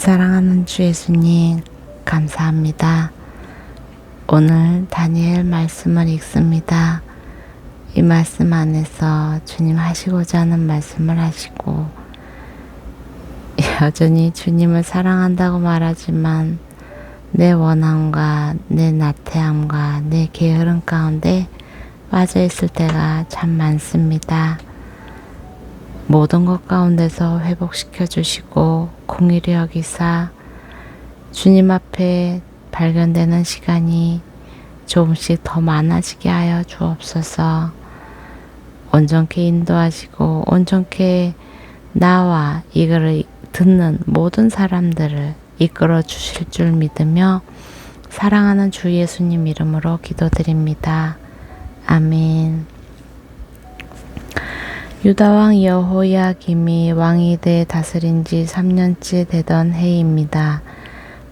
사랑하는 주 예수님, 감사합니다. 오늘 다니엘 말씀을 읽습니다. 이 말씀 안에서 주님 하시고자 하는 말씀을 하시고, 여전히 주님을 사랑한다고 말하지만 내 원함과 내 나태함과 내 게으름 가운데 빠져 있을 때가 참 많습니다. 모든 것 가운데서 회복시켜 주시고 공의를 여기사 주님 앞에 발견되는 시간이 조금씩 더 많아지게 하여 주옵소서. 온전케 인도하시고 온전케 나와 이거를 듣는 모든 사람들을 이끌어 주실 줄 믿으며 사랑하는 주 예수님 이름으로 기도드립니다. 아멘. 유다왕 여호야김이 왕이 돼 다스린 지 3년째 되던 해입니다.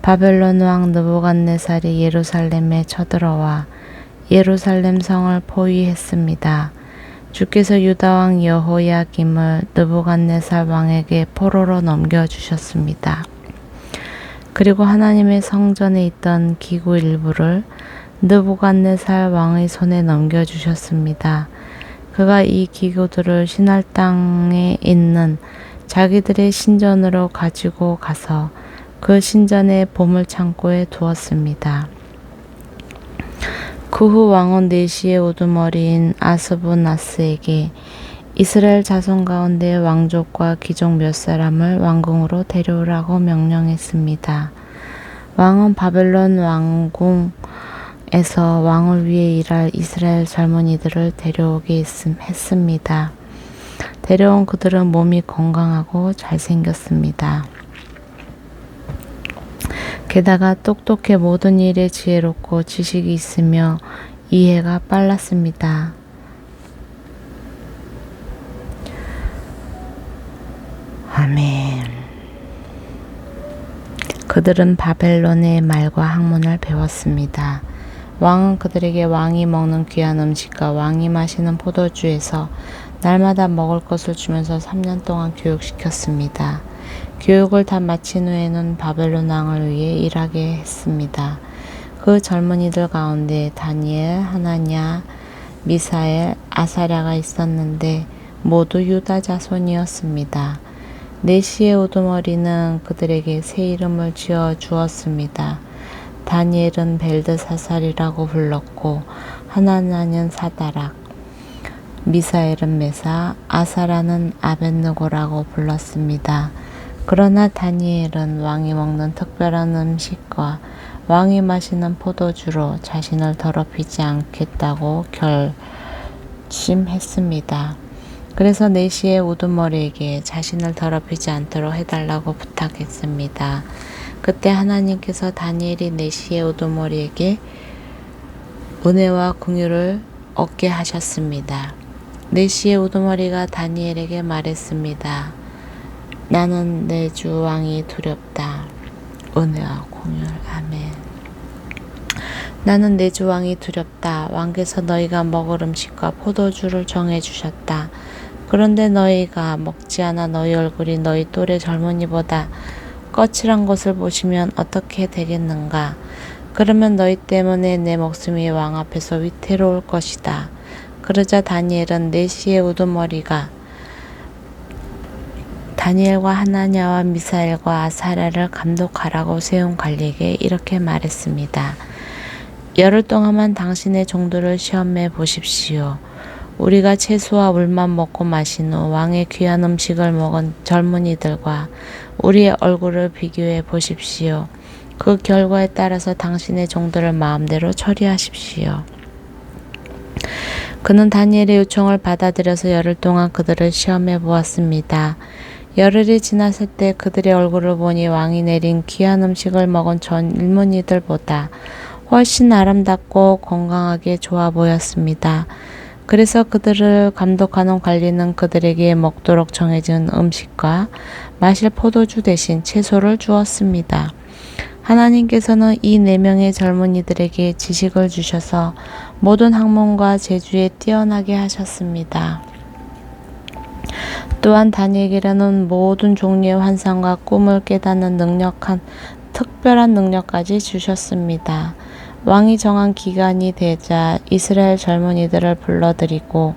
바벨론 왕 느부갓네살이 예루살렘에 쳐들어와 예루살렘 성을 포위했습니다. 주께서 유다왕 여호야김을 느부갓네살 왕에게 포로로 넘겨주셨습니다. 그리고 하나님의 성전에 있던 기구 일부를 느부갓네살 왕의 손에 넘겨주셨습니다. 그가 이 기구들을 신할 땅에 있는 자기들의 신전으로 가지고 가서 그 신전의 보물창고에 두었습니다. 그 후 왕은 네시의 우두머리인 아스부나스에게 이스라엘 자손 가운데 왕족과 귀족 몇 사람을 왕궁으로 데려오라고 명령했습니다. 왕은 바벨론 왕궁에서 왕을 위해 일할 이스라엘 젊은이들을 데려오게 했습니다. 데려온 그들은 몸이 건강하고 잘생겼습니다. 게다가 똑똑해 모든 일에 지혜롭고 지식이 있으며 이해가 빨랐습니다. 아멘. 그들은 바벨론의 말과 학문을 배웠습니다. 왕은 그들에게 왕이 먹는 귀한 음식과 왕이 마시는 포도주에서 날마다 먹을 것을 주면서 3년 동안 교육시켰습니다. 교육을 다 마친 후에는 바벨론 왕을 위해 일하게 했습니다. 그 젊은이들 가운데 다니엘, 하나냐, 미사엘, 아사랴가 있었는데 모두 유다 자손이었습니다. 네시의 우두머리는 그들에게 새 이름을 지어 주었습니다. 다니엘은 벨드사살이라고 불렀고 하나냐는 사다락, 미사엘은 메사, 아사라는 아벳느고라고 불렀습니다. 그러나 다니엘은 왕이 먹는 특별한 음식과 왕이 마시는 포도주로 자신을 더럽히지 않겠다고 결심했습니다. 그래서 네시의 우두머리에게 자신을 더럽히지 않도록 해달라고 부탁했습니다. 그때 하나님께서 다니엘이 네시의 우두머리에게 은혜와 긍휼을 얻게 하셨습니다. 네시의 우두머리가 다니엘에게 말했습니다. 나는 내 주 왕이 두렵다. 은혜와 긍휼. 아멘. 나는 내 주 왕이 두렵다. 왕께서 너희가 먹을 음식과 포도주를 정해주셨다. 그런데 너희가 먹지 않아 너희 얼굴이 너희 또래 젊은이보다 거칠한 것을 보시면 어떻게 되겠는가? 그러면 너희 때문에 내 목숨이 왕 앞에서 위태로울 것이다. 그러자 다니엘은 네시의 우두머리가 다니엘과 하나냐와 미사엘과 아사랴를 감독하라고 세운 관리에게 이렇게 말했습니다. 열흘 동안만 당신의 종들을 시험해 보십시오. 우리가 채소와 물만 먹고 마신 후 왕의 귀한 음식을 먹은 젊은이들과 우리의 얼굴을 비교해 보십시오. 그 결과에 따라서 당신의 종들을 마음대로 처리하십시오. 그는 다니엘의 요청을 받아들여서 열흘 동안 그들을 시험해 보았습니다. 열흘이 지났을 때 그들의 얼굴을 보니 왕이 내린 귀한 음식을 먹은 젊은이들보다 훨씬 아름답고 건강하게 좋아 보였습니다. 그래서 그들을 감독하는 관리는 그들에게 먹도록 정해진 음식과 마실 포도주 대신 채소를 주었습니다. 하나님께서는 이 4명의 젊은이들에게 지식을 주셔서 모든 학문과 재주에 뛰어나게 하셨습니다. 또한 다니엘에게는 모든 종류의 환상과 꿈을 깨닫는 특별한 능력까지 주셨습니다. 왕이 정한 기간이 되자 이스라엘 젊은이들을 불러들이고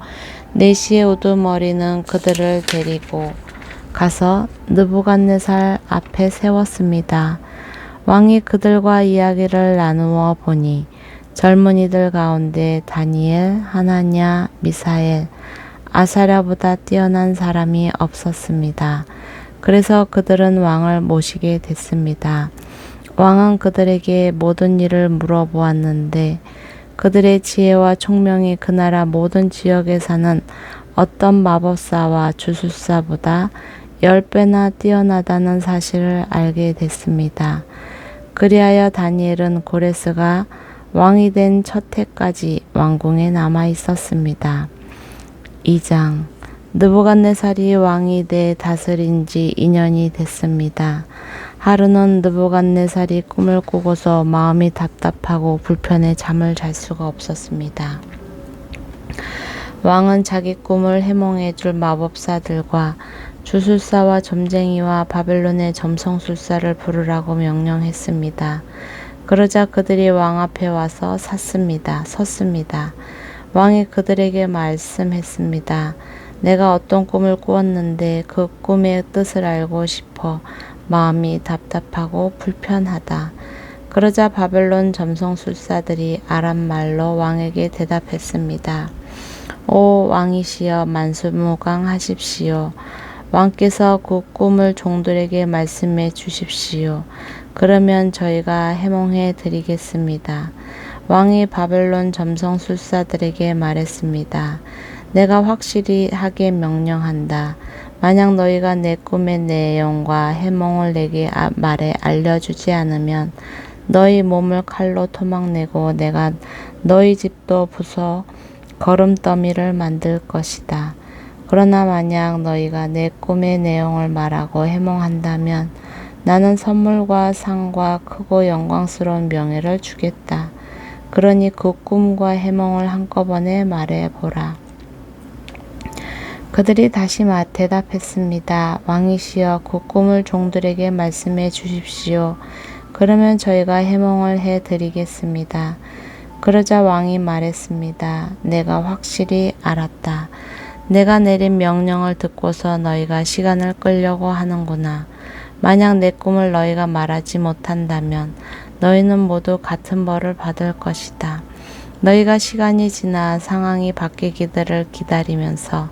4시의 우두머리는 그들을 데리고 가서 느부갓네살 앞에 세웠습니다. 왕이 그들과 이야기를 나누어 보니 젊은이들 가운데 다니엘, 하나냐, 미사엘, 아사랴보다 뛰어난 사람이 없었습니다. 그래서 그들은 왕을 모시게 됐습니다. 왕은 그들에게 모든 일을 물어보았는데 그들의 지혜와 총명이 그 나라 모든 지역에 사는 어떤 마법사와 주술사보다 10배나 뛰어나다는 사실을 알게 됐습니다. 그리하여 다니엘은 고레스가 왕이 된 첫 해까지 왕궁에 남아 있었습니다. 2장 느부갓네살이 왕이 돼 다스린 지 2년이 됐습니다. 하루는 느부갓네살이 꿈을 꾸고서 마음이 답답하고 불편해 잠을 잘 수가 없었습니다. 왕은 자기 꿈을 해몽해 줄 마법사들과 주술사와 점쟁이와 바벨론의 점성술사를 부르라고 명령했습니다. 그러자 그들이 왕 앞에 와서 섰습니다. 왕이 그들에게 말씀했습니다. 내가 어떤 꿈을 꾸었는데 그 꿈의 뜻을 알고 싶어 마음이 답답하고 불편하다. 그러자 바벨론 점성술사들이 아람말로 왕에게 대답했습니다. 오 왕이시여 만수무강하십시오. 왕께서 그 꿈을 종들에게 말씀해 주십시오. 그러면 저희가 해몽해 드리겠습니다. 왕이 바벨론 점성술사들에게 말했습니다. 내가 확실히 하게 명령한다. 만약 너희가 내 꿈의 내용과 해몽을 내게 말해 알려주지 않으면 너희 몸을 칼로 토막내고 내가 너희 집도 부숴 거름더미를 만들 것이다. 그러나 만약 너희가 내 꿈의 내용을 말하고 해몽한다면 나는 선물과 상과 크고 영광스러운 명예를 주겠다. 그러니 그 꿈과 해몽을 한꺼번에 말해보라. 그들이 다시 대답했습니다. 왕이시여 그 꿈을 종들에게 말씀해 주십시오. 그러면 저희가 해몽을 해드리겠습니다. 그러자 왕이 말했습니다. 내가 확실히 알았다. 내가 내린 명령을 듣고서 너희가 시간을 끌려고 하는구나. 만약 내 꿈을 너희가 말하지 못한다면 너희는 모두 같은 벌을 받을 것이다. 너희가 시간이 지나 상황이 바뀌기를 기다리면서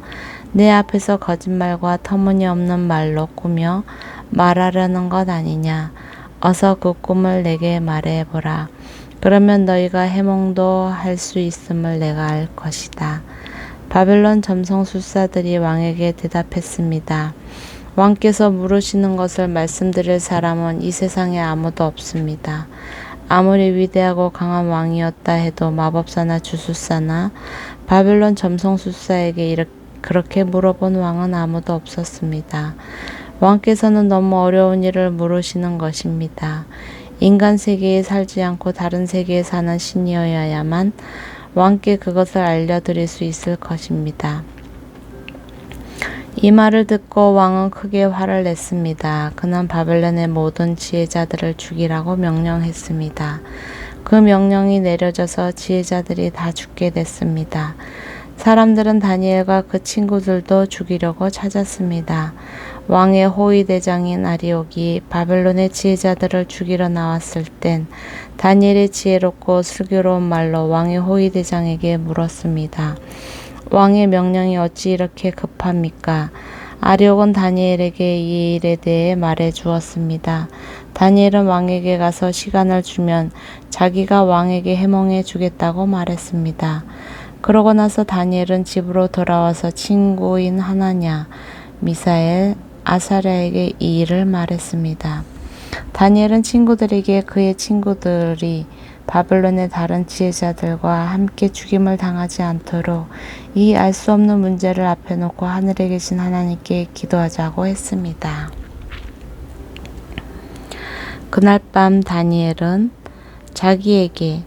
내 앞에서 거짓말과 터무니없는 말로 꾸며 말하려는 것 아니냐. 어서 그 꿈을 내게 말해보라. 그러면 너희가 해몽도 할 수 있음을 내가 알 것이다. 바벨론 점성술사들이 왕에게 대답했습니다. 왕께서 물으시는 것을 말씀드릴 사람은 이 세상에 아무도 없습니다. 아무리 위대하고 강한 왕이었다 해도 마법사나 주술사나 바벨론 점성술사에게 그렇게 물어본 왕은 아무도 없었습니다. 왕께서는 너무 어려운 일을 물으시는 것입니다. 인간 세계에 살지 않고 다른 세계에 사는 신이어야만 왕께 그것을 알려드릴 수 있을 것입니다. 이 말을 듣고 왕은 크게 화를 냈습니다. 그는 바벨론의 모든 지혜자들을 죽이라고 명령했습니다. 그 명령이 내려져서 지혜자들이 다 죽게 됐습니다. 사람들은 다니엘과 그 친구들도 죽이려고 찾았습니다. 왕의 호위대장인 아리옥이 바벨론의 지혜자들을 죽이러 나왔을 땐 다니엘이 지혜롭고 슬기로운 말로 왕의 호위대장에게 물었습니다. 왕의 명령이 어찌 이렇게 급합니까? 아리옥은 다니엘에게 이 일에 대해 말해 주었습니다. 다니엘은 왕에게 가서 시간을 주면 자기가 왕에게 해몽해 주겠다고 말했습니다. 그러고 나서 다니엘은 집으로 돌아와서 친구인 하나냐, 미사엘, 아사랴에게 이 일을 말했습니다. 다니엘은 친구들에게 그의 친구들이 바벨론의 다른 지혜자들과 함께 죽임을 당하지 않도록 이 알 수 없는 문제를 앞에 놓고 하늘에 계신 하나님께 기도하자고 했습니다. 그날 밤 다니엘은 자기에게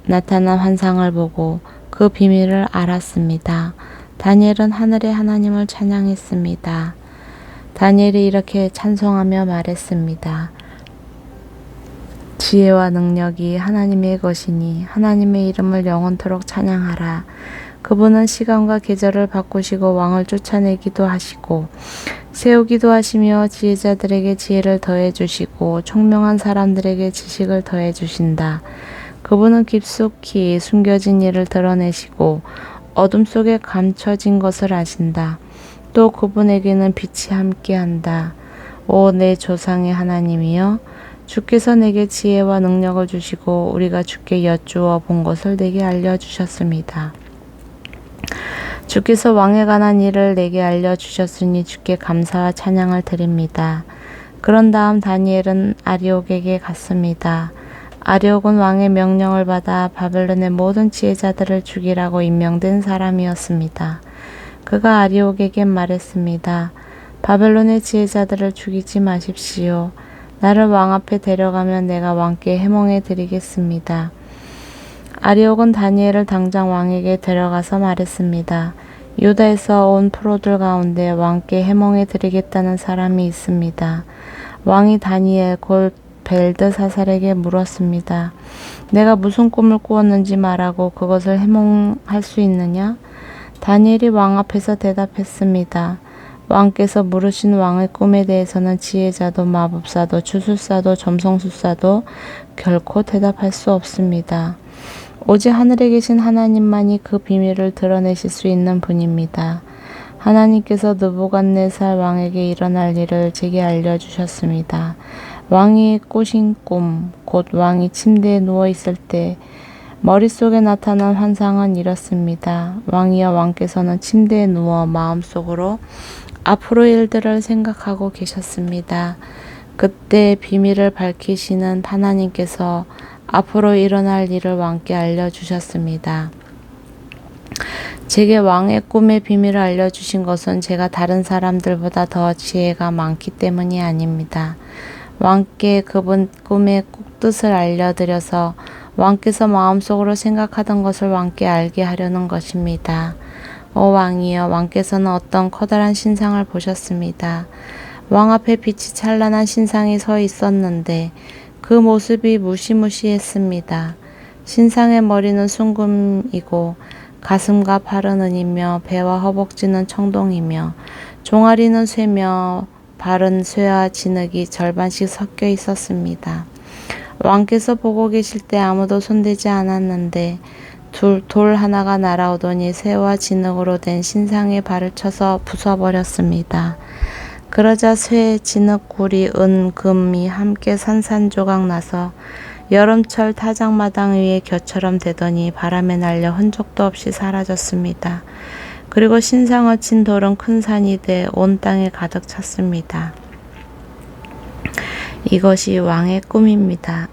나타난 환상을 보고 그 비밀을 알았습니다. 다니엘은 하늘의 하나님을 찬양했습니다. 다니엘이 이렇게 찬송하며 말했습니다. 지혜와 능력이 하나님의 것이니 하나님의 이름을 영원토록 찬양하라. 그분은 시간과 계절을 바꾸시고 왕을 쫓아내기도 하시고 세우기도 하시며 지혜자들에게 지혜를 더해 주시고 총명한 사람들에게 지식을 더해 주신다. 그분은 깊숙이 숨겨진 일을 드러내시고 어둠 속에 감춰진 것을 아신다. 또 그분에게는 빛이 함께한다. 오 내 조상의 하나님이여, 주께서 내게 지혜와 능력을 주시고 우리가 주께 여쭈어 본 것을 내게 알려주셨습니다. 주께서 왕에 관한 일을 내게 알려주셨으니 주께 감사와 찬양을 드립니다. 그런 다음 다니엘은 아리옥에게 갔습니다. 아리옥은 왕의 명령을 받아 바벨론의 모든 지혜자들을 죽이라고 임명된 사람이었습니다. 그가 아리옥에게 말했습니다. 바벨론의 지혜자들을 죽이지 마십시오. 나를 왕 앞에 데려가면 내가 왕께 해몽해 드리겠습니다. 아리옥은 다니엘을 당장 왕에게 데려가서 말했습니다. 유다에서 온 프로들 가운데 왕께 해몽해 드리겠다는 사람이 있습니다. 왕이 다니엘 곧 벨드사살에게 물었습니다. 내가 무슨 꿈을 꾸었는지 말하고 그것을 해몽할 수 있느냐? 다니엘이 왕 앞에서 대답했습니다. 왕께서 물으신 왕의 꿈에 대해서는 지혜자도 마법사도 주술사도 점성술사도 결코 대답할 수 없습니다. 오직 하늘에 계신 하나님만이 그 비밀을 드러내실 수 있는 분입니다. 하나님께서 느부갓네살 왕에게 일어날 일을 제게 알려주셨습니다. 왕이 꾸신 꿈, 곧 왕이 침대에 누워있을 때 머릿속에 나타난 환상은 이렇습니다. 왕이여, 왕께서는 침대에 누워 마음속으로 앞으로 일들을 생각하고 계셨습니다. 그때 비밀을 밝히시는 하나님께서 앞으로 일어날 일을 왕께 알려주셨습니다. 제게 왕의 꿈의 비밀을 알려주신 것은 제가 다른 사람들보다 더 지혜가 많기 때문이 아닙니다. 왕께 그분 꿈의 꼭뜻을 알려드려서 왕께서 마음속으로 생각하던 것을 왕께 알게 하려는 것입니다. 오 왕이여, 왕께서는 어떤 커다란 신상을 보셨습니다. 왕 앞에 빛이 찬란한 신상이 서 있었는데 그 모습이 무시무시했습니다. 신상의 머리는 순금이고 가슴과 팔은 은이며 배와 허벅지는 청동이며 종아리는 쇠며 발은 쇠와 진흙이 절반씩 섞여 있었습니다. 왕께서 보고 계실 때 아무도 손대지 않았는데 돌 하나가 날아오더니 쇠와 진흙으로 된 신상의 발을 쳐서 부숴버렸습니다. 그러자 쇠, 진흙, 구리, 은, 금이 함께 산산조각 나서 여름철 타작마당 위에 겨처럼 되더니 바람에 날려 흔적도 없이 사라졌습니다. 그리고 신상을 친 돌은 큰 산이 돼 온 땅에 가득 찼습니다. 이것이 왕의 꿈입니다.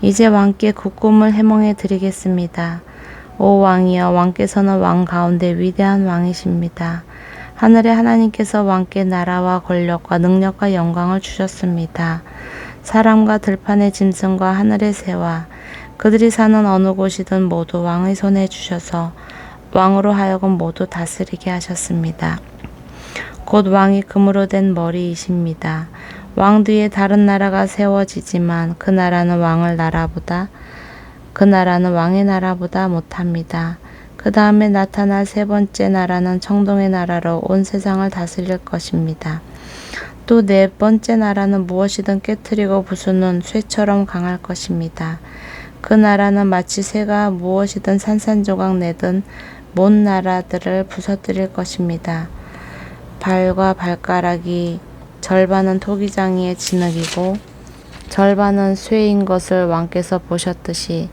이제 왕께 그 꿈을 해몽해 드리겠습니다. 오 왕이여, 왕께서는 왕 가운데 위대한 왕이십니다. 하늘의 하나님께서 왕께 나라와 권력과 능력과 영광을 주셨습니다. 사람과 들판의 짐승과 하늘의 새와 그들이 사는 어느 곳이든 모두 왕의 손에 주셔서 왕으로 하여금 모두 다스리게 하셨습니다. 곧 왕이 금으로 된 머리이십니다. 왕 뒤에 다른 나라가 세워지지만 그 나라는 왕의 나라보다 못합니다. 그 다음에 나타날 세 번째 나라는 청동의 나라로 온 세상을 다스릴 것입니다. 또 네 번째 나라는 무엇이든 깨트리고 부수는 쇠처럼 강할 것입니다. 그 나라는 마치 쇠가 무엇이든 산산조각 내든 먼 나라들을 부서뜨릴 것입니다. 발과 발가락이 절반은 토기장이의 진흙이고 절반은 쇠인 것을 왕께서 보셨듯이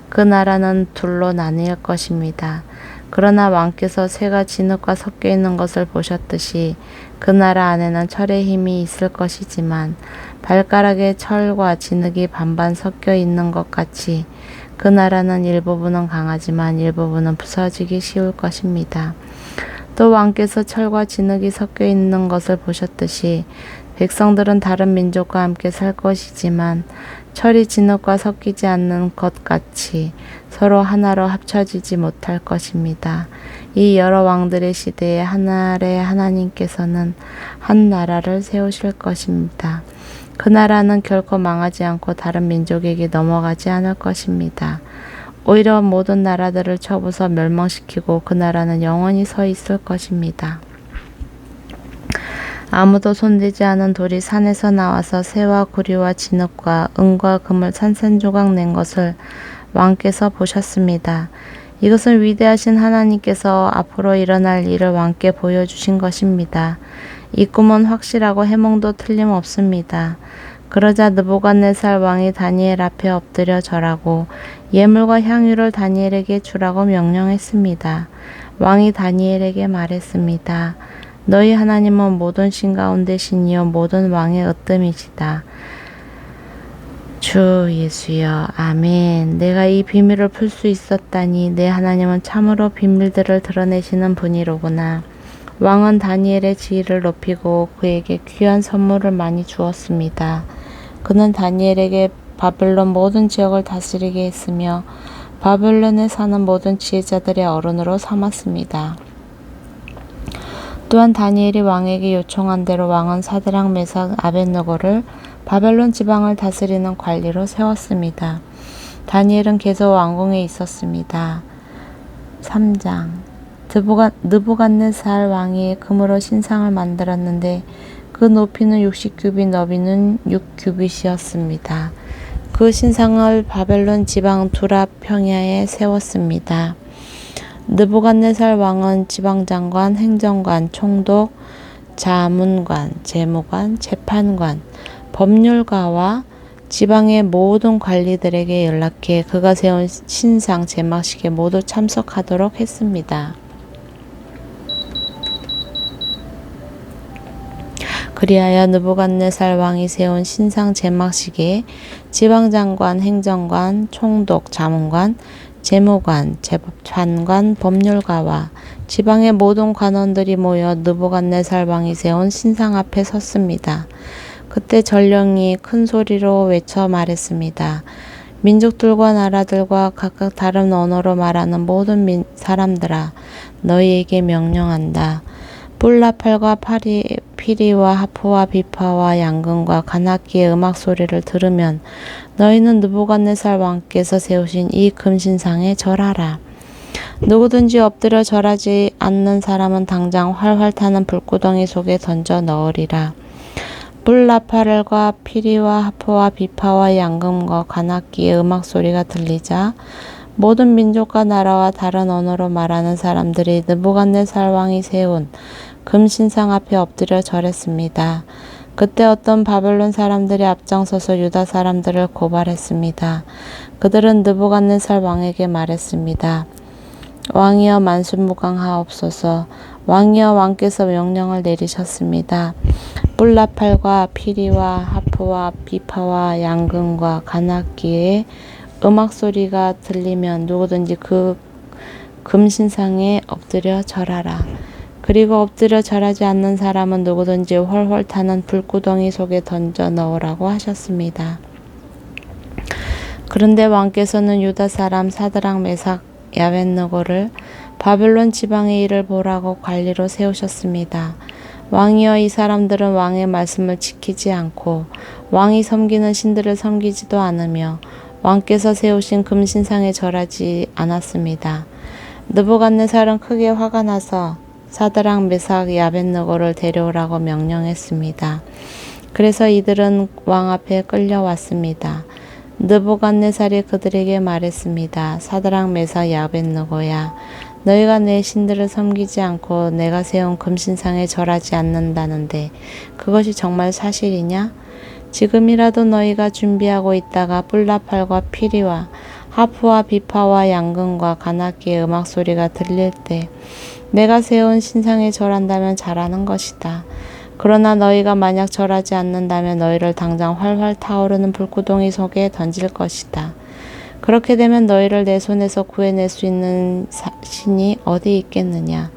그 나라는 둘로 나뉠 것입니다. 그러나 왕께서 쇠가 진흙과 섞여 있는 것을 보셨듯이 그 나라 안에는 철의 힘이 있을 것이지만 발가락에 철과 진흙이 반반 섞여 있는 것 같이 그 나라는 일부분은 강하지만 일부분은 부서지기 쉬울 것입니다. 또 왕께서 철과 진흙이 섞여 있는 것을 보셨듯이 백성들은 다른 민족과 함께 살 것이지만 철이 진흙과 섞이지 않는 것 같이 서로 하나로 합쳐지지 못할 것입니다. 이 여러 왕들의 시대에 하늘의 하나님께서는 한 나라를 세우실 것입니다. 그 나라는 결코 망하지 않고 다른 민족에게 넘어가지 않을 것입니다. 오히려 모든 나라들을 쳐부숴 멸망시키고 그 나라는 영원히 서 있을 것입니다. 아무도 손대지 않은 돌이 산에서 나와서 새와 구리와 진흙과 은과 금을 산산조각 낸 것을 왕께서 보셨습니다. 이것은 위대하신 하나님께서 앞으로 일어날 일을 왕께 보여주신 것입니다. 이 꿈은 확실하고 해몽도 틀림없습니다. 그러자 느부갓네살 왕이 다니엘 앞에 엎드려 절하고 예물과 향유를 다니엘에게 주라고 명령했습니다. 왕이 다니엘에게 말했습니다. 너희 하나님은 모든 신 가운데 신이요 모든 왕의 으뜸이시다. 주 예수여, 아멘. 내가 이 비밀을 풀 수 있었다니 내 하나님은 참으로 비밀들을 드러내시는 분이로구나. 왕은 다니엘의 지위를 높이고 그에게 귀한 선물을 많이 주었습니다. 그는 다니엘에게 바벨론 모든 지역을 다스리게 했으며 바벨론에 사는 모든 지혜자들의 어른으로 삼았습니다. 또한 다니엘이 왕에게 요청한 대로 왕은 사드락, 메삭, 아벳느고를 바벨론 지방을 다스리는 관리로 세웠습니다. 다니엘은 계속 왕궁에 있었습니다. 3장 느부갓네살 왕이 금으로 신상을 만들었는데 그 높이는 60규빗, 너비는 6규빗이었습니다. 그 신상을 바벨론 지방 두랍 평야에 세웠습니다. 느부갓네살 왕은 지방장관, 행정관, 총독, 자문관, 재무관, 재판관, 법률가와 지방의 모든 관리들에게 연락해 그가 세운 신상 제막식에 모두 참석하도록 했습니다. 그리하여 느부갓네살 왕이 세운 신상 제막식에 지방장관, 행정관, 총독, 자문관, 재무관, 재판관, 법률가와 지방의 모든 관원들이 모여 느부갓네살 왕이 세운 신상 앞에 섰습니다. 그때 전령이 큰 소리로 외쳐 말했습니다. 민족들과 나라들과 각각 다른 언어로 말하는 모든 사람들아, 너희에게 명령한다. 뿔나팔과 피리와 하프와 비파와 양금과 관악기의 음악 소리를 들으면 너희는 느부갓네살 왕께서 세우신 이 금신상에 절하라. 누구든지 엎드려 절하지 않는 사람은 당장 활활 타는 불구덩이 속에 던져 넣으리라. 뿔나팔과 피리와 하프와 비파와 양금과 관악기의 음악 소리가 들리자 모든 민족과 나라와 다른 언어로 말하는 사람들이 느부갓네살 왕이 세운 금신상 앞에 엎드려 절했습니다. 그때 어떤 바벨론 사람들이 앞장서서 유다 사람들을 고발했습니다. 그들은 느부갓네살 왕에게 말했습니다. 왕이여 만수무강하옵소서. 왕이여 왕께서 명령을 내리셨습니다. 뿔나팔과 피리와 하프와 비파와 양금과 관악기의 음악 소리가 들리면 누구든지 그 금신상에 엎드려 절하라. 그리고 엎드려 절하지 않는 사람은 누구든지 훨훨 타는 불구덩이 속에 던져 넣으라고 하셨습니다. 그런데 왕께서는 유다 사람 사드락, 메삭, 아벳느고를 바벨론 지방의 일을 보라고 관리로 세우셨습니다. 왕이여, 이 사람들은 왕의 말씀을 지키지 않고 왕이 섬기는 신들을 섬기지도 않으며 왕께서 세우신 금신상에 절하지 않았습니다. 느부갓네살은 크게 화가 나서 사드락, 메삭, 아벳느고를 데려오라고 명령했습니다. 그래서 이들은 왕 앞에 끌려왔습니다. 느부갓네살이 그들에게 말했습니다. 사드락, 메삭, 아벳느고야, 너희가 내 신들을 섬기지 않고 내가 세운 금신상에 절하지 않는다는데 그것이 정말 사실이냐? 지금이라도 너희가 준비하고 있다가 뿔나팔과 피리와 하프와 비파와 양금과 관악기의 음악 소리가 들릴 때 내가 세운 신상에 절한다면 잘하는 것이다. 그러나 너희가 만약 절하지 않는다면 너희를 당장 활활 타오르는 불구덩이 속에 던질 것이다. 그렇게 되면 너희를 내 손에서 구해낼 수 있는 신이 어디 있겠느냐.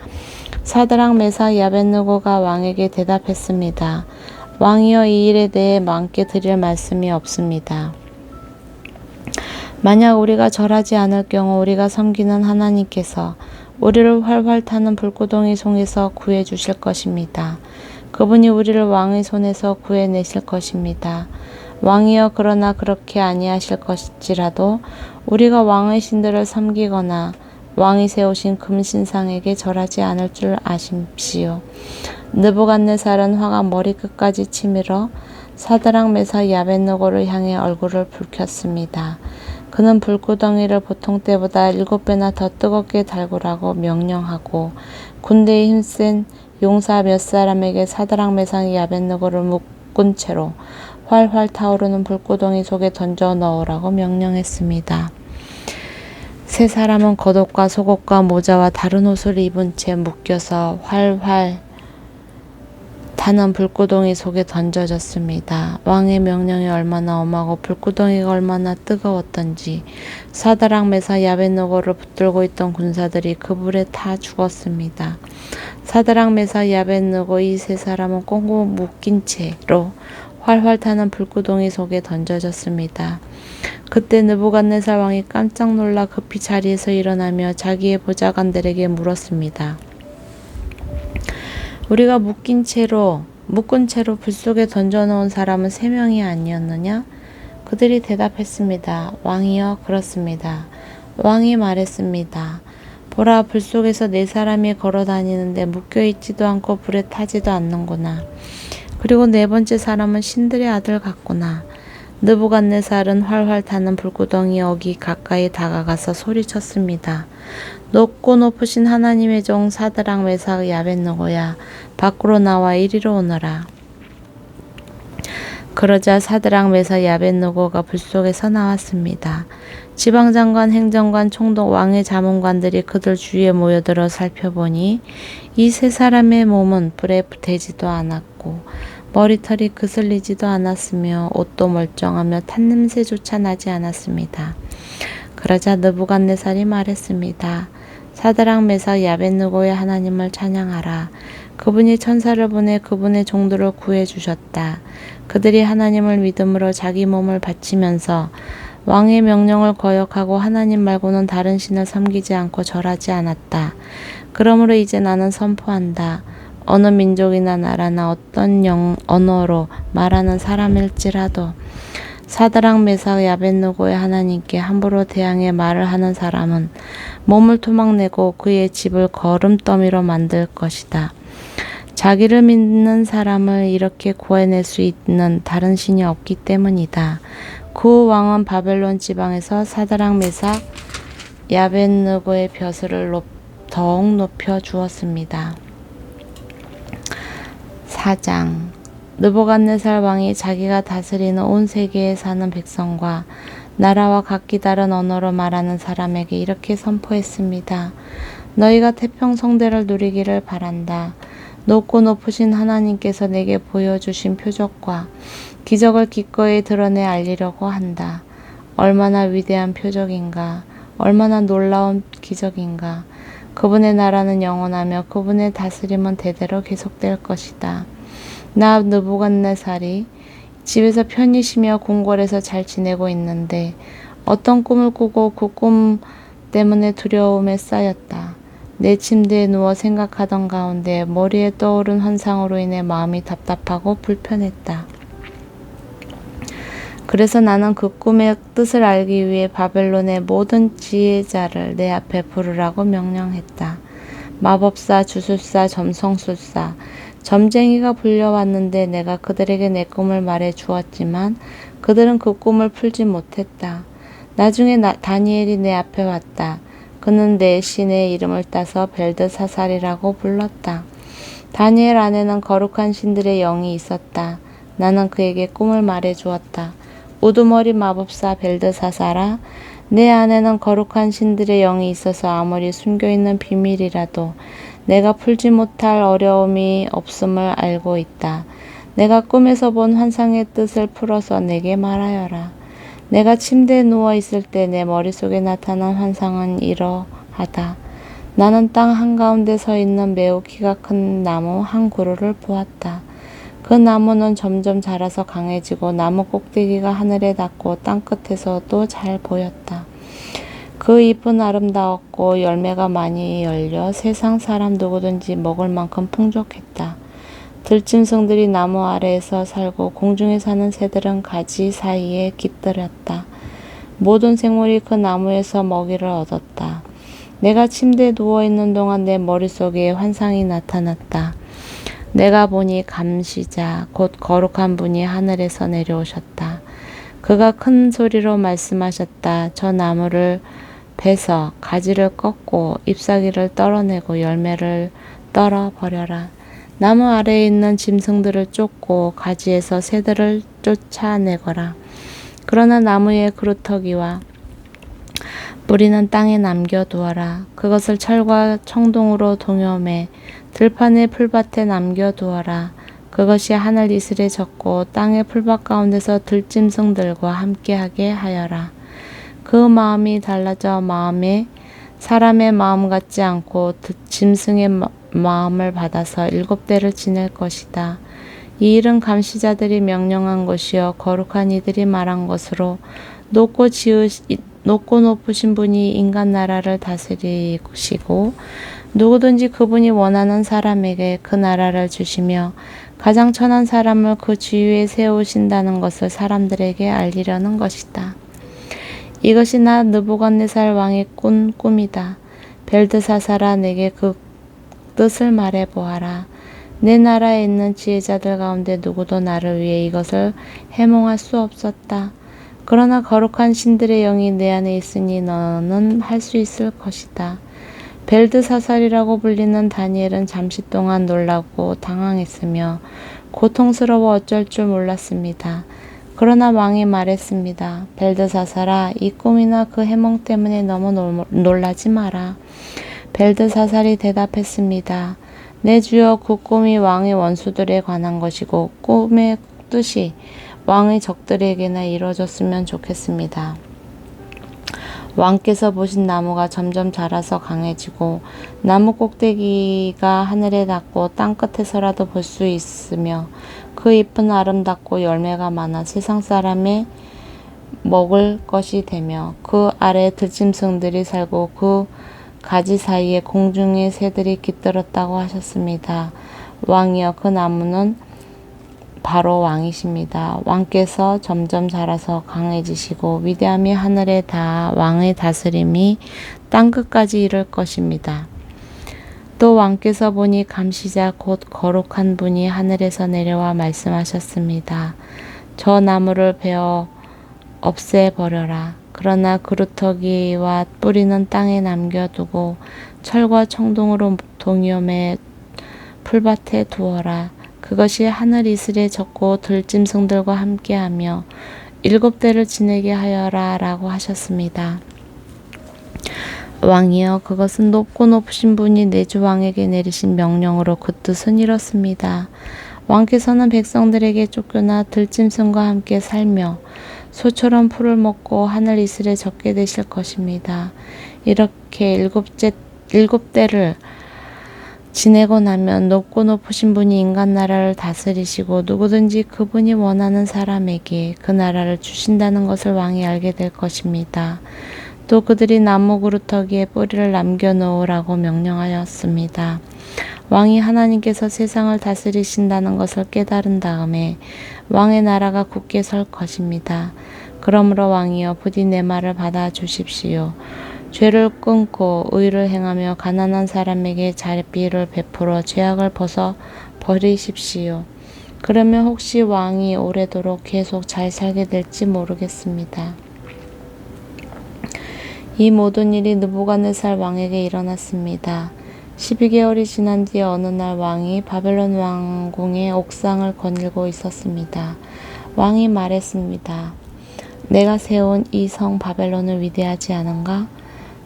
사드락, 메삭, 아벳느고가 왕에게 대답했습니다. 왕이여 이 일에 대해 왕께 드릴 말씀이 없습니다. 만약 우리가 절하지 않을 경우 우리가 섬기는 하나님께서 우리를 활활 타는 불구덩이 속에서 구해 주실 것입니다. 그분이 우리를 왕의 손에서 구해내실 것입니다. 왕이여 그러나 그렇게 아니하실 것일지라도 우리가 왕의 신들을 섬기거나 왕이 세우신 금신상에게 절하지 않을 줄 아십시오. 느부갓네살은 화가 머리끝까지 치밀어 사드락 메삭 아벳느고를 향해 얼굴을 붉혔습니다. 그는 불구덩이를 보통 때보다 7배나 더 뜨겁게 달구라고 명령하고 군대에 힘센 용사 몇 사람에게 사드락 메삭 아벳느고를 묶은 채로 활활 타오르는 불구덩이 속에 던져 넣으라고 명령했습니다. 세 사람은 겉옷과 속옷과 모자와 다른 옷을 입은 채 묶여서 활활 타는 불구덩이 속에 던져졌습니다. 왕의 명령이 얼마나 엄하고 불구덩이가 얼마나 뜨거웠던지 사드락 메삭 아벳느고를 붙들고 있던 군사들이 그 불에 타 죽었습니다. 사드락 메삭 아벳느고 이 세 사람은 꽁꽁 묶인 채로 활활 타는 불구덩이 속에 던져졌습니다. 그때 느부갓네살 왕이 깜짝 놀라 급히 자리에서 일어나며 자기의 보좌관들에게 물었습니다. 우리가 묶은 채로 불 속에 던져놓은 사람은 3명이 아니었느냐? 그들이 대답했습니다. 왕이여 그렇습니다. 왕이 말했습니다. 보라 불 속에서 4사람이 걸어다니는데 묶여있지도 않고 불에 타지도 않는구나. 그리고 4번째 사람은 신들의 아들 같구나. 느부갓네살은 활활 타는 불구덩이 어기 가까이 다가가서 소리쳤습니다. 높고 높으신 하나님의 종 사드락 메삭 아벳느고야 밖으로 나와 이리로 오너라. 그러자 사드락 메삭 아벳느고가 불 속에서 나왔습니다. 지방장관, 행정관, 총독, 왕의 자문관들이 그들 주위에 모여들어 살펴보니 이 세 사람의 몸은 불에 대지도 않았고 머리털이 그슬리지도 않았으며 옷도 멀쩡하며 탄냄새조차 나지 않았습니다. 그러자 느부갓네살이 말했습니다. 사드락 메삭 아벳느고의 하나님을 찬양하라. 그분이 천사를 보내 그분의 종들을 구해주셨다. 그들이 하나님을 믿음으로 자기 몸을 바치면서 왕의 명령을 거역하고 하나님 말고는 다른 신을 섬기지 않고 절하지 않았다. 그러므로 이제 나는 선포한다. 어느 민족이나 나라나 어떤 언어로 말하는 사람일지라도 사드락 메삭 아벳느고의 하나님께 함부로 대항해 말을 하는 사람은 몸을 토막내고 그의 집을 거름더미로 만들 것이다. 자기를 믿는 사람을 이렇게 구해낼 수 있는 다른 신이 없기 때문이다. 그 왕은 바벨론 지방에서 사드락 메삭 아벳느고의 벼슬을 더욱 높여 주었습니다. 4장 느부갓네살 왕이 자기가 다스리는 온 세계에 사는 백성과 나라와 각기 다른 언어로 말하는 사람에게 이렇게 선포했습니다. 너희가 태평성대를 누리기를 바란다. 높고 높으신 하나님께서 내게 보여주신 표적과 기적을 기꺼이 드러내 알리려고 한다. 얼마나 위대한 표적인가. 얼마나 놀라운 기적인가. 그분의 나라는 영원하며 그분의 다스림은 대대로 계속될 것이다. 나 느부갓네살이 집에서 편히 쉬며 궁궐에서 잘 지내고 있는데 어떤 꿈을 꾸고 그 꿈 때문에 두려움에 쌓였다. 내 침대에 누워 생각하던 가운데 머리에 떠오른 환상으로 인해 마음이 답답하고 불편했다. 그래서 나는 그 꿈의 뜻을 알기 위해 바벨론의 모든 지혜자를 내 앞에 부르라고 명령했다. 마법사, 주술사, 점성술사, 점쟁이가 불려왔는데 내가 그들에게 내 꿈을 말해 주었지만 그들은 그 꿈을 풀지 못했다. 나중에 다니엘이 내 앞에 왔다. 그는 내 신의 이름을 따서 벨드사살이라고 불렀다. 다니엘 안에는 거룩한 신들의 영이 있었다. 나는 그에게 꿈을 말해 주었다. 우두머리 마법사 벨드사살아, 내 안에는 거룩한 신들의 영이 있어서 아무리 숨겨있는 비밀이라도 내가 풀지 못할 어려움이 없음을 알고 있다. 내가 꿈에서 본 환상의 뜻을 풀어서 내게 말하여라. 내가 침대에 누워있을 때 내 머릿속에 나타난 환상은 이러하다. 나는 땅 한가운데 서 있는 매우 키가 큰 나무 한 그루를 보았다. 그 나무는 점점 자라서 강해지고 나무 꼭대기가 하늘에 닿고 땅끝에서도 잘 보였다. 그 잎은 아름다웠고 열매가 많이 열려 세상 사람 누구든지 먹을 만큼 풍족했다. 들짐승들이 나무 아래에서 살고 공중에 사는 새들은 가지 사이에 깃들었다. 모든 생물이 그 나무에서 먹이를 얻었다. 내가 침대에 누워있는 동안 내 머릿속에 환상이 나타났다. 내가 보니 감시자 곧 거룩한 분이 하늘에서 내려오셨다. 그가 큰 소리로 말씀하셨다. 저 나무를 베서 가지를 꺾고 잎사귀를 떨어내고 열매를 떨어 버려라. 나무 아래에 있는 짐승들을 쫓고 가지에서 새들을 쫓아내거라. 그러나 나무의 그루터기와 뿌리는 땅에 남겨두어라. 그것을 철과 청동으로 동여매 들판의 풀밭에 남겨두어라. 그것이 하늘 이슬에 젖고 땅의 풀밭 가운데서 들짐승들과 함께하게 하여라. 그 마음이 달라져 마음에 사람의 마음 같지 않고 짐승의 마음을 받아서 7대를 지낼 것이다. 이 일은 감시자들이 명령한 것이요 거룩한 이들이 말한 것으로 높고 높으신 분이 인간 나라를 다스리시고 누구든지 그분이 원하는 사람에게 그 나라를 주시며 가장 천한 사람을 그 주위에 세우신다는 것을 사람들에게 알리려는 것이다. 이것이 나 느부갓네살 왕이 꾼 꿈이다. 벨드사살아 내게 그 뜻을 말해 보아라. 내 나라에 있는 지혜자들 가운데 누구도 나를 위해 이것을 해몽할 수 없었다. 그러나 거룩한 신들의 영이 내 안에 있으니 너는 할 수 있을 것이다. 벨드사살이라고 불리는 다니엘은 잠시 동안 놀라고 당황했으며 고통스러워 어쩔 줄 몰랐습니다. 그러나 왕이 말했습니다. 벨드사살아, 이 꿈이나 그 해몽 때문에 너무 놀라지 마라. 벨드사살이 대답했습니다. 내 주여, 그 꿈이 왕의 원수들에 관한 것이고 꿈의 뜻이 왕의 적들에게나 이루어졌으면 좋겠습니다. 왕께서 보신 나무가 점점 자라서 강해지고 나무 꼭대기가 하늘에 닿고 땅끝에서라도 볼 수 있으며 그 잎은 아름답고 열매가 많아 세상 사람의 먹을 것이 되며 그 아래 들짐승들이 살고 그 가지 사이에 공중의 새들이 깃들었다고 하셨습니다. 왕이여, 그 나무는 바로 왕이십니다. 왕께서 점점 자라서 강해지시고 위대함이 하늘에 닿아 왕의 다스림이 땅끝까지 이를 것입니다. 또 왕께서 보니 감시자 곧 거룩한 분이 하늘에서 내려와 말씀하셨습니다. 저 나무를 베어 없애버려라. 그러나 그루터기와 뿌리는 땅에 남겨두고 철과 청동으로 동여매 풀밭에 두어라. 그것이 하늘 이슬에 젖고 들짐승들과 함께하며 7대를 지내게 하여라 라고 하셨습니다. 왕이여, 그것은 높고 높으신 분이 내 주 왕에게 내리신 명령으로 그 뜻은 이렇습니다. 왕께서는 백성들에게 쫓겨나 들짐승과 함께 살며 소처럼 풀을 먹고 하늘 이슬에 젖게 되실 것입니다. 이렇게 7대를 지내고 나면 높고 높으신 분이 인간 나라를 다스리시고 누구든지 그분이 원하는 사람에게 그 나라를 주신다는 것을 왕이 알게 될 것입니다. 또 그들이 나무 그루터기에 뿌리를 남겨놓으라고 명령하였습니다. 왕이 하나님께서 세상을 다스리신다는 것을 깨달은 다음에 왕의 나라가 굳게 설 것입니다. 그러므로 왕이여, 부디 내 말을 받아 주십시오. 죄를 끊고 의를 행하며 가난한 사람에게 자비를 베풀어 죄악을 벗어 버리십시오. 그러면 혹시 왕이 오래도록 계속 잘 살게 될지 모르겠습니다. 이 모든 일이 느부갓네살 왕에게 일어났습니다. 12개월이 지난 뒤에 어느 날 왕이 바벨론 왕궁의 옥상을 거닐고 있었습니다. 왕이 말했습니다. 내가 세운 이 성 바벨론은 위대하지 않은가?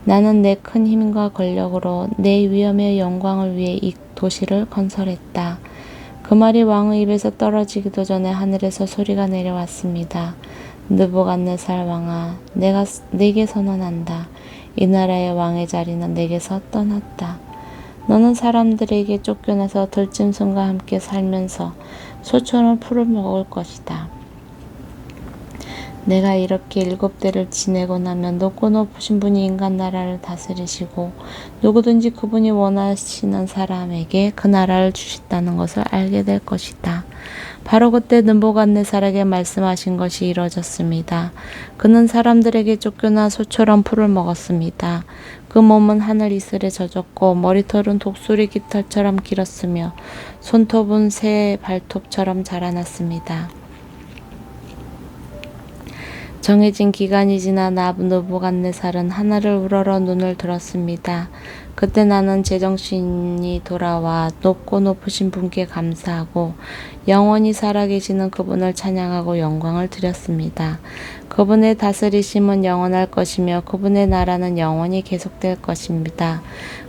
나는 내 큰 힘과 권력으로 내 위엄의 영광을 위해 이 도시를 건설했다. 그 말이 왕의 입에서 떨어지기도 전에 하늘에서 소리가 내려왔습니다. 느부갓네살 왕아, 내가 네게 선언한다. 이 나라의 왕의 자리는 내게서 떠났다. 너는 사람들에게 쫓겨나서 들짐승과 함께 살면서 소처럼 풀을 먹을 것이다. 내가 이렇게 7대를 지내고 나면 높고 높으신 분이 인간 나라를 다스리시고 누구든지 그분이 원하시는 사람에게 그 나라를 주신다는 것을 알게 될 것이다. 바로 그때 느부갓네살에게 말씀하신 것이 이루어졌습니다. 그는 사람들에게 쫓겨나 소처럼 풀을 먹었습니다. 그 몸은 하늘 이슬에 젖었고 머리털은 독수리 깃털처럼 길었으며 손톱은 새 발톱처럼 자라났습니다. 정해진 기간이 지나 느부갓네살은 하늘을 우러러 눈을 들었습니다. 그때 나는 제정신이 돌아와 높고 높으신 분께 감사하고 영원히 살아계시는 그분을 찬양하고 영광을 드렸습니다. 그분의 다스리심은 영원할 것이며 그분의 나라는 영원히 계속될 것입니다.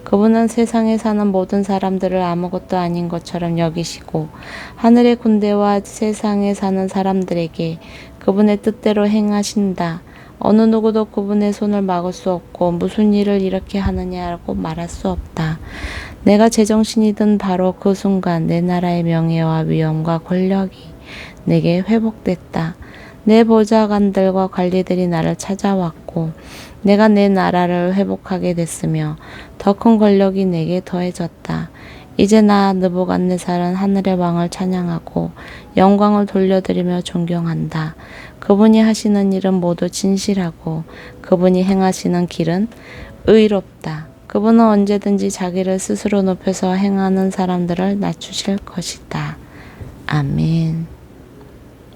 그분은 세상에 사는 모든 사람들을 아무것도 아닌 것처럼 여기시고 하늘의 군대와 세상에 사는 사람들에게 그분의 뜻대로 행하신다. 어느 누구도 그분의 손을 막을 수 없고 무슨 일을 이렇게 하느냐고 말할 수 없다. 내가 제정신이 든 바로 그 순간 내 나라의 명예와 위엄과 권력이 내게 회복됐다. 내 보좌관들과 관리들이 나를 찾아왔고 내가 내 나라를 회복하게 됐으며 더 큰 권력이 내게 더해졌다. 이제 나 느부갓네살은 하늘의 왕을 찬양하고 영광을 돌려드리며 존경한다. 그분이 하시는 일은 모두 진실하고 그분이 행하시는 길은 의롭다. 그분은 언제든지 자기를 스스로 높여서 행하는 사람들을 낮추실 것이다. 아멘.